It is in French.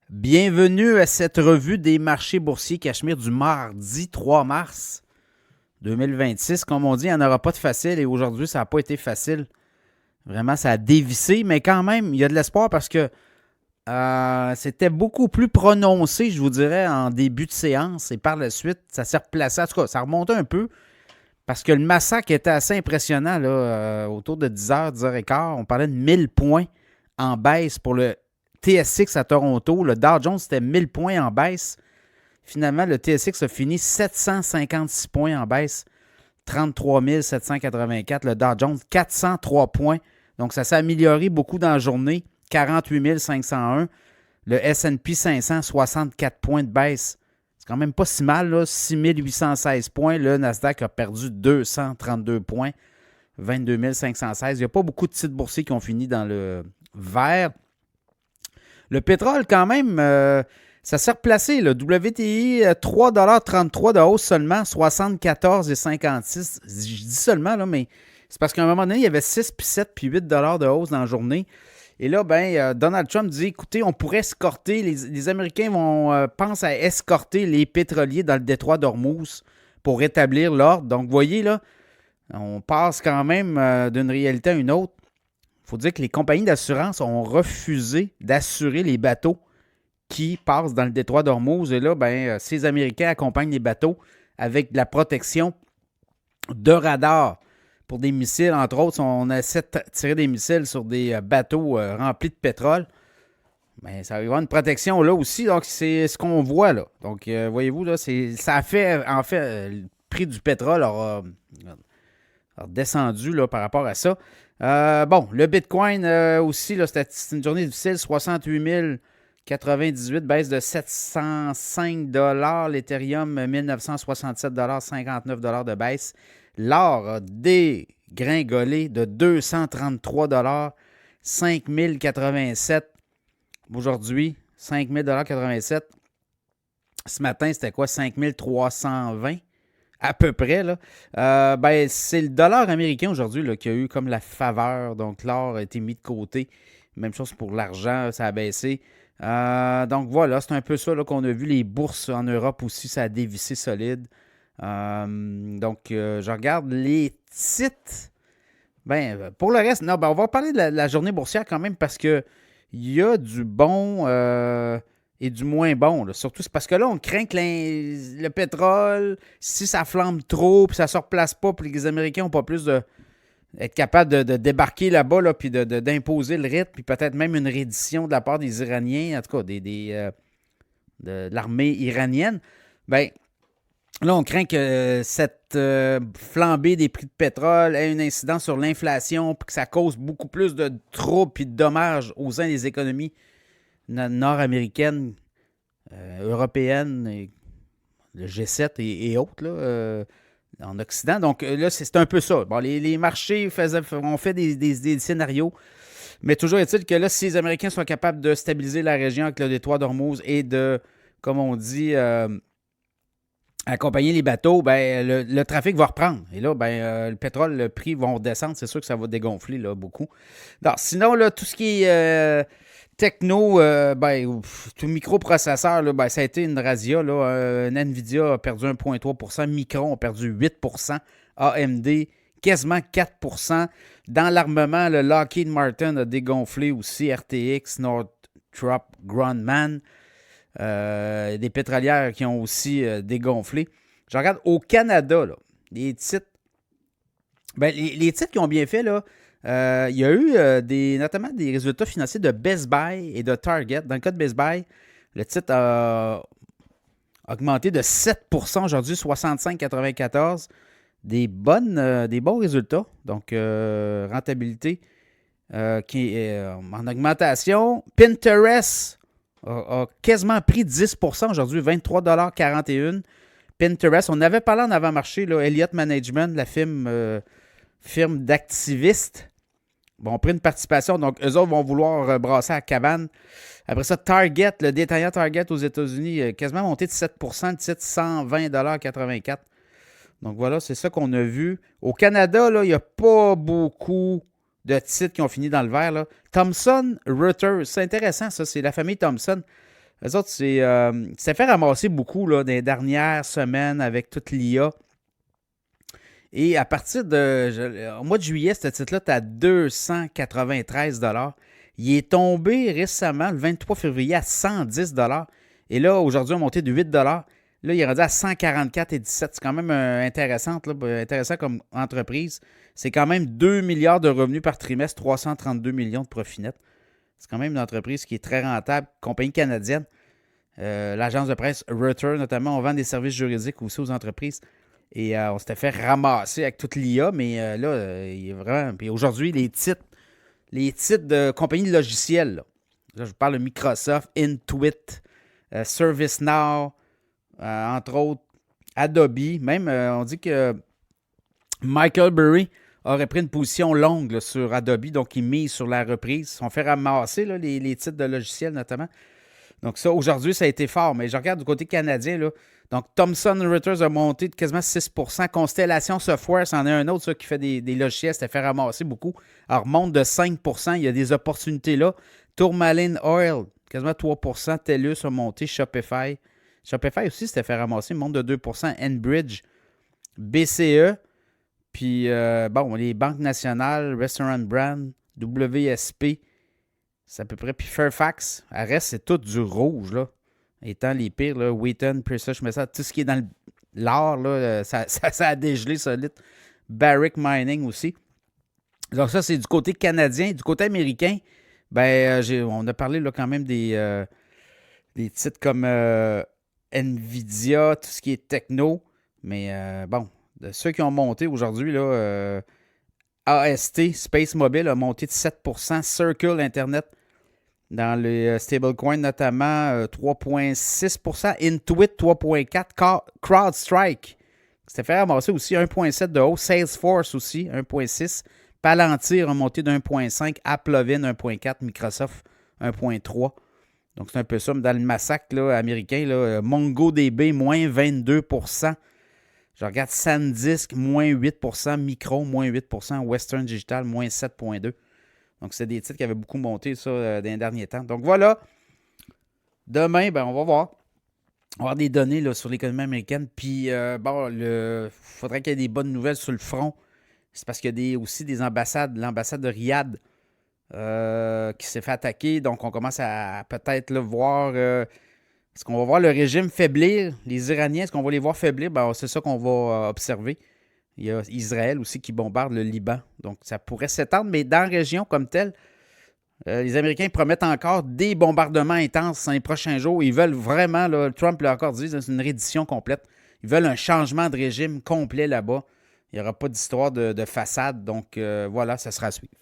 Bienvenue à cette revue des marchés boursiers Cachemire du mardi 3 mars 2026. Comme on dit, il n'y en aura pas de facile et aujourd'hui, ça n'a pas été facile. Vraiment, ça a dévissé, mais quand même, il y a de l'espoir parce que c'était beaucoup plus prononcé, je vous dirais, en début de séance et par la suite, ça s'est replacé. En tout cas, ça remontait un peu parce que le massacre était assez impressionnant là, autour de 10h, 10h15. On parlait de 1000 points en baisse pour le TSX à Toronto. Le Dow Jones, c'était 1000 points en baisse. Finalement, le TSX a fini 756 points en baisse. 33 784. Le Dow Jones, 403 points. Donc, ça s'est amélioré beaucoup dans la journée. 48 501. Le S&P 500, 64 points de baisse. C'est quand même pas si mal, là. 6 816 points. Le Nasdaq a perdu 232 points. 22 516. Il n'y a pas beaucoup de titres boursiers qui ont fini dans le vert. Le pétrole, quand même, ça s'est replacé. Le WTI, 3,33 de hausse seulement, 74,56. Je dis seulement, là, mais c'est parce qu'à un moment donné, il y avait 6, puis 7, puis 8 de hausse dans la journée. Et là, Donald Trump dit, écoutez, on pourrait escorter, les Américains pensent à escorter les pétroliers dans le détroit d'Ormuz pour rétablir l'ordre. Donc, vous voyez, là, on passe quand même d'une réalité à une autre. Il faut dire que les compagnies d'assurance ont refusé d'assurer les bateaux qui passent dans le détroit d'Ormuz. Et là, ces Américains accompagnent les bateaux avec de la protection de radar pour des missiles. Entre autres, on essaie de tirer des missiles sur des bateaux remplis de pétrole. Mais ça va y avoir une protection là aussi. Donc, c'est ce qu'on voit là. Donc, voyez-vous, là, ça a fait, en fait, le prix du pétrole a descendu là, par rapport à ça. Le Bitcoin aussi, là, c'était une journée difficile, 68 098, baisse de 705 $. L'Ethereum, 1967 $, 59 $ de baisse. L'or a dégringolé de 233 $, 5 087 aujourd'hui, 5 087. Ce matin, c'était quoi? 5 320 à peu près, là. C'est le dollar américain aujourd'hui là, qui a eu comme la faveur. Donc, l'or a été mis de côté. Même chose pour l'argent, ça a baissé. Donc, voilà, c'est un peu ça là, qu'on a vu. Les bourses en Europe aussi, ça a dévissé solide. Je regarde les titres. Pour le reste, non, on va parler de la journée boursière quand même parce que il y a du bon et du moins bon. Là. Surtout, c'est parce que là, on craint que le pétrole, si ça flambe trop, puis ça ne se replace pas, puis les Américains n'ont pas plus de être capables de débarquer là-bas, là, puis d'imposer le rythme, puis peut-être même une reddition de la part des Iraniens, en tout cas de l'armée iranienne. Là, on craint que cette flambée des prix de pétrole ait une incidence sur l'inflation, puis que ça cause beaucoup plus de troubles et de dommages aux sein des économies nord-américaines, européennes, et le G7 et autres, là, en Occident. Donc là, c'est un peu ça. Bon, les marchés ont fait des scénarios, mais toujours est-il que là, si les Américains sont capables de stabiliser la région avec le détroit d'Ormuz et de, comme on dit, accompagner les bateaux, le trafic va reprendre. Et là, le pétrole, le prix va redescendre. C'est sûr que ça va dégonfler là, beaucoup. Alors, sinon, là, tout ce qui est techno, tout microprocesseur, là, ça a été une razzia. Là. Nvidia a perdu 1,3 %, Micron a perdu 8 %, AMD quasiment 4 %. Dans l'armement, le Lockheed Martin a dégonflé aussi, RTX, Northrop Grumman. Des pétrolières qui ont aussi dégonflé. Je regarde au Canada, là, les titres. Les titres qui ont bien fait, là, il y a eu notamment des résultats financiers de Best Buy et de Target. Dans le cas de Best Buy, le titre a augmenté de 7 % aujourd'hui, 65,94. Des bons résultats. Donc, rentabilité qui est en augmentation. Pinterest a quasiment pris 10 % aujourd'hui, 23,41 $. Pinterest, on avait parlé en avant-marché, là, Elliott Management, la firme d'activistes. Bon, on pris une participation, donc eux autres vont vouloir brasser à la cabane. Après ça, Target, le détaillant Target aux États-Unis, quasiment monté de 7 %, le titre 120,84 $. Donc voilà, c'est ça qu'on a vu. Au Canada, là, il n'y a pas beaucoup de titres qui ont fini dans le vert. Là. Thomson Reuters, c'est intéressant ça, c'est la famille Thomson. Eux autres, ça fait ramasser beaucoup là, dans les dernières semaines avec toute l'IA. Et à partir au mois de juillet, ce titre-là est à 293 $. Il est tombé récemment, le 23 février, à 110 $. Et là, aujourd'hui, il a monté de 8 $. Là, il est rendu à 144,17 $. C'est quand même intéressant comme entreprise. C'est quand même 2 milliards de revenus par trimestre, 332 millions de profit net. C'est quand même une entreprise qui est très rentable, compagnie canadienne. L'agence de presse Reuters, notamment, on vend des services juridiques aussi aux entreprises. Et on s'était fait ramasser avec toute l'IA, mais là, il est vraiment. Puis aujourd'hui, les titres de compagnies de logiciels, là, je vous parle de Microsoft, Intuit, ServiceNow, entre autres, Adobe. Même, on dit que Michael Burry aurait pris une position longue là, sur Adobe, donc il mise sur la reprise. On fait ramasser là, les titres de logiciels, notamment. Donc ça, aujourd'hui, ça a été fort. Mais je regarde du côté canadien, là. Donc, Thomson Reuters a monté de quasiment 6%. Constellation Software, c'en est un autre ça, qui fait des logiciels, ça fait ramasser beaucoup. Alors, monte de 5%. Il y a des opportunités là. Tourmaline Oil, quasiment 3%. TELUS a monté. Shopify. Shopify aussi, c'était fait ramasser. Monte de 2%. Enbridge. BCE. Puis, les banques nationales, Restaurant Brand, WSP. C'est à peu près. Puis Fairfax, à reste, c'est tout du rouge, là. Étant les pires, là, Wheaton, Precious Metals, tout ce qui est dans l'or, là, ça a dégelé solide. Barrick Mining aussi. Donc ça, c'est du côté canadien. Du côté américain, on a parlé là, quand même des titres comme Nvidia, tout ce qui est techno. Mais de ceux qui ont monté aujourd'hui, là, AST, Space Mobile, a monté de 7%. Circle Internet, dans les stablecoins, notamment 3,6%. Intuit, 3,4%. CrowdStrike, c'était fait ramasser aussi 1,7% de haut. Salesforce aussi, 1,6%. Palantir a monté de 1,5%. Applovin, 1,4%. Microsoft, 1,3%. Donc, c'est un peu ça. Mais dans le massacre là, américain, là, MongoDB, moins 22%. Je regarde SanDisk, moins 8%. Micro, moins 8%. Western Digital, moins 7,2%. Donc, c'est des titres qui avaient beaucoup monté ça dans les derniers temps. Donc, voilà. Demain, on va voir. On va avoir des données là, sur l'économie américaine. Puis, il faudrait qu'il y ait des bonnes nouvelles sur le front. C'est parce qu'il y a aussi des ambassades. L'ambassade de Riyad qui s'est fait attaquer. Donc, on commence à peut-être là, voir... est-ce qu'on va voir le régime faiblir? Les Iraniens, est-ce qu'on va les voir faiblir? C'est ça qu'on va observer. Il y a Israël aussi qui bombarde le Liban. Donc, ça pourrait s'étendre, mais dans la région comme telle, les Américains promettent encore des bombardements intenses dans les prochains jours. Ils veulent vraiment, là, Trump l'a encore dit, c'est une reddition complète. Ils veulent un changement de régime complet là-bas. Il n'y aura pas d'histoire de façade. Donc, voilà, ça sera à suivre.